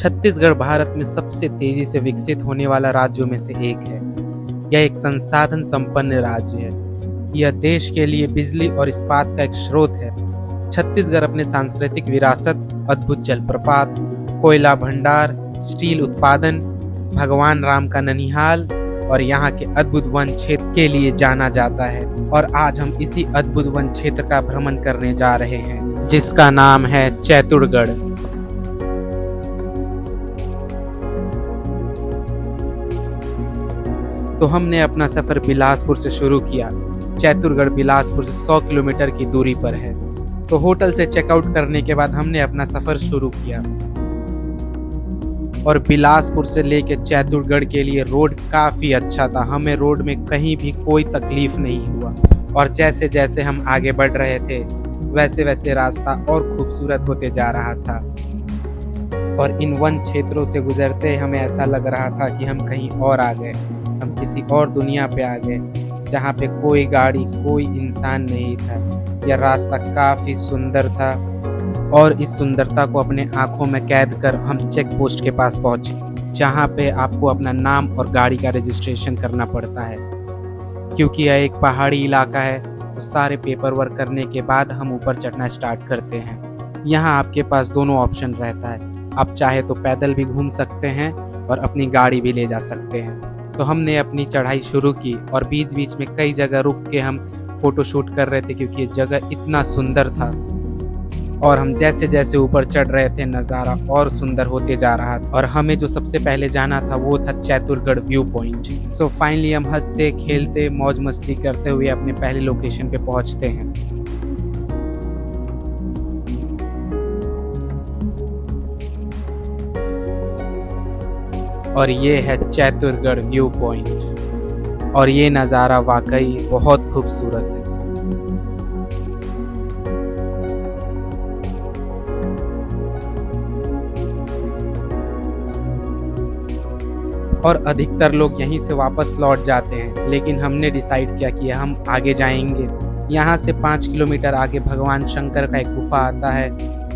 छत्तीसगढ़ भारत में सबसे तेजी से विकसित होने वाला राज्यों में से एक है। यह एक संसाधन संपन्न राज्य है। यह देश के लिए बिजली और इस्पात का एक स्रोत है। छत्तीसगढ़ अपने सांस्कृतिक विरासत, अद्भुत जलप्रपात, कोयला भंडार, स्टील उत्पादन, भगवान राम का ननिहाल और यहाँ के अद्भुत वन क्षेत्र के लिए जाना जाता है। और आज हम इसी अद्भुत वन क्षेत्र का भ्रमण करने जा रहे हैं, जिसका नाम है चैतुरगढ़। तो हमने अपना सफर बिलासपुर से शुरू किया। चैतुरगढ़ बिलासपुर से 100 किलोमीटर की दूरी पर है। तो होटल से चेकआउट करने के बाद हमने अपना सफर शुरू किया और बिलासपुर से लेकर चैतुरगढ़ के लिए रोड काफी अच्छा था। हमें रोड में कहीं भी कोई तकलीफ नहीं हुआ और जैसे जैसे हम आगे बढ़ रहे थे वैसे वैसे रास्ता और खूबसूरत होते जा रहा था। और इन वन क्षेत्रों से गुजरते हमें ऐसा लग रहा था कि हम कहीं और आ गए, हम किसी और दुनिया पे आ गए, जहाँ पे कोई गाड़ी, कोई इंसान नहीं था। यह रास्ता काफी सुंदर था और इस सुंदरता को अपने आंखों में कैद कर हम चेक पोस्ट के पास पहुंचे, जहाँ पे आपको अपना नाम और गाड़ी का रजिस्ट्रेशन करना पड़ता है। क्योंकि यह एक पहाड़ी इलाका है तो सारे पेपर वर्क करने के बाद हम ऊपर चढ़ना स्टार्ट करते हैं। यहाँ आपके पास दोनों ऑप्शन रहता है, आप चाहे तो पैदल भी घूम सकते हैं और अपनी गाड़ी भी ले जा सकते हैं। तो हमने अपनी चढ़ाई शुरू की और बीच बीच में कई जगह रुक के हम फोटो शूट कर रहे थे, क्योंकि ये जगह इतना सुंदर था। और हम जैसे जैसे ऊपर चढ़ रहे थे नज़ारा और सुंदर होते जा रहा था। और हमें जो सबसे पहले जाना था वो था Chaiturgarh view point. So finally हम हंसते खेलते मौज मस्ती करते हुए अपने पहले लोकेशन पे पहुंचते हैं। और ये है चैतुरगढ़ व्यू पॉइंट और ये नज़ारा वाकई बहुत खूबसूरत है। और अधिकतर लोग यहीं से वापस लौट जाते हैं, लेकिन हमने डिसाइड किया कि हम आगे जाएंगे। यहाँ से 5 किलोमीटर आगे भगवान शंकर का एक गुफा आता है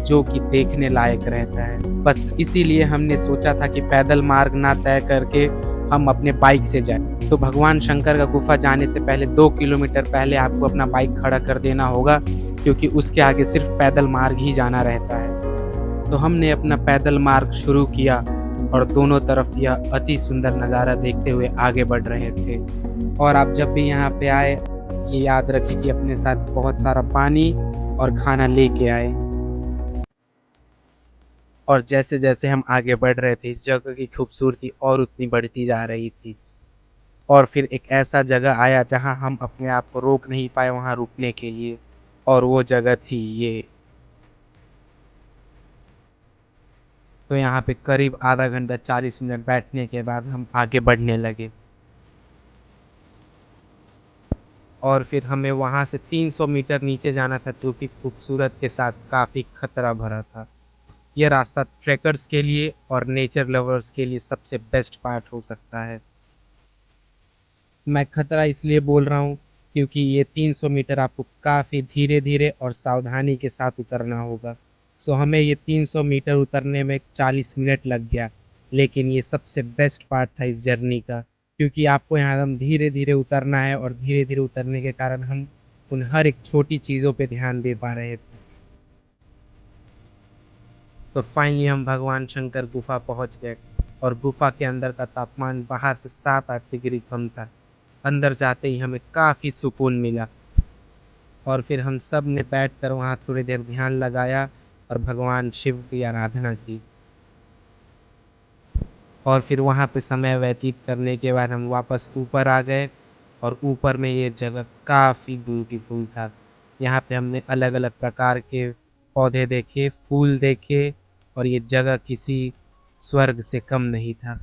जो कि देखने लायक रहता है। बस इसीलिए हमने सोचा था कि पैदल मार्ग ना तय करके हम अपने बाइक से जाएं। तो भगवान शंकर का गुफा जाने से पहले 2 किलोमीटर पहले आपको अपना बाइक खड़ा कर देना होगा, क्योंकि उसके आगे सिर्फ पैदल मार्ग ही जाना रहता है। तो हमने अपना पैदल मार्ग शुरू किया और दोनों तरफ यह अति सुंदर नज़ारा देखते हुए आगे बढ़ रहे थे। और आप जब भी यहाँ पे आए ये याद रखें कि अपने साथ बहुत सारा पानी और खाना लेके आए। और जैसे जैसे हम आगे बढ़ रहे थे इस जगह की खूबसूरती और उतनी बढ़ती जा रही थी। और फिर एक ऐसा जगह आया जहां हम अपने आप को रोक नहीं पाए वहां रुकने के लिए, और वो जगह थी ये। तो यहाँ पे करीब आधा घंटा 40 मिनट बैठने के बाद हम आगे बढ़ने लगे। और फिर हमें वहां से 300 मीटर नीचे जाना था, जो कि खूबसूरत के साथ काफ़ी खतरा भरा था। यह रास्ता ट्रैकर्स के लिए और नेचर लवर्स के लिए सबसे बेस्ट पार्ट हो सकता है। मैं खतरा इसलिए बोल रहा हूँ क्योंकि ये 300 मीटर आपको काफ़ी धीरे धीरे और सावधानी के साथ उतरना होगा। सो हमें ये 300 मीटर उतरने में 40 मिनट लग गया, लेकिन ये सबसे बेस्ट पार्ट था इस जर्नी का, क्योंकि आपको यहाँ हम धीरे धीरे उतरना है और धीरे धीरे उतरने के कारण हम उन हर एक छोटी चीज़ों पे ध्यान दे पा रहे थे। तो फाइनली हम भगवान शंकर गुफा पहुंच गए और गुफा के अंदर का तापमान बाहर से 7-8 डिग्री कम था। अंदर जाते ही हमें काफ़ी सुकून मिला और फिर हम सब ने बैठकर वहाँ थोड़ी देर ध्यान लगाया और भगवान शिव की आराधना की। और फिर वहाँ पे समय व्यतीत करने के बाद हम वापस ऊपर आ गए और ऊपर में ये जगह काफ़ी ब्यूटीफुल था। यहाँ पे हमने अलग अलग प्रकार के पौधे देखे, फूल देखे और ये जगह किसी स्वर्ग से कम नहीं था।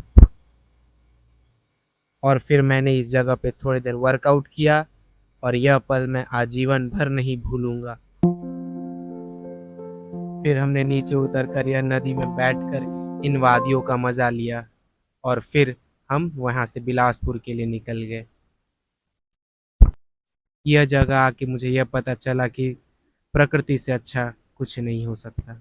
और फिर मैंने इस जगह पे थोड़ी देर वर्कआउट किया और यह पल मैं आजीवन भर नहीं भूलूंगा। फिर हमने नीचे उतरकर यह नदी में बैठकर इन वादियों का मजा लिया और फिर हम वहां से बिलासपुर के लिए निकल गए। यह जगह आके मुझे यह पता चला कि प्रकृति से अच्छा कुछ नहीं हो सकता।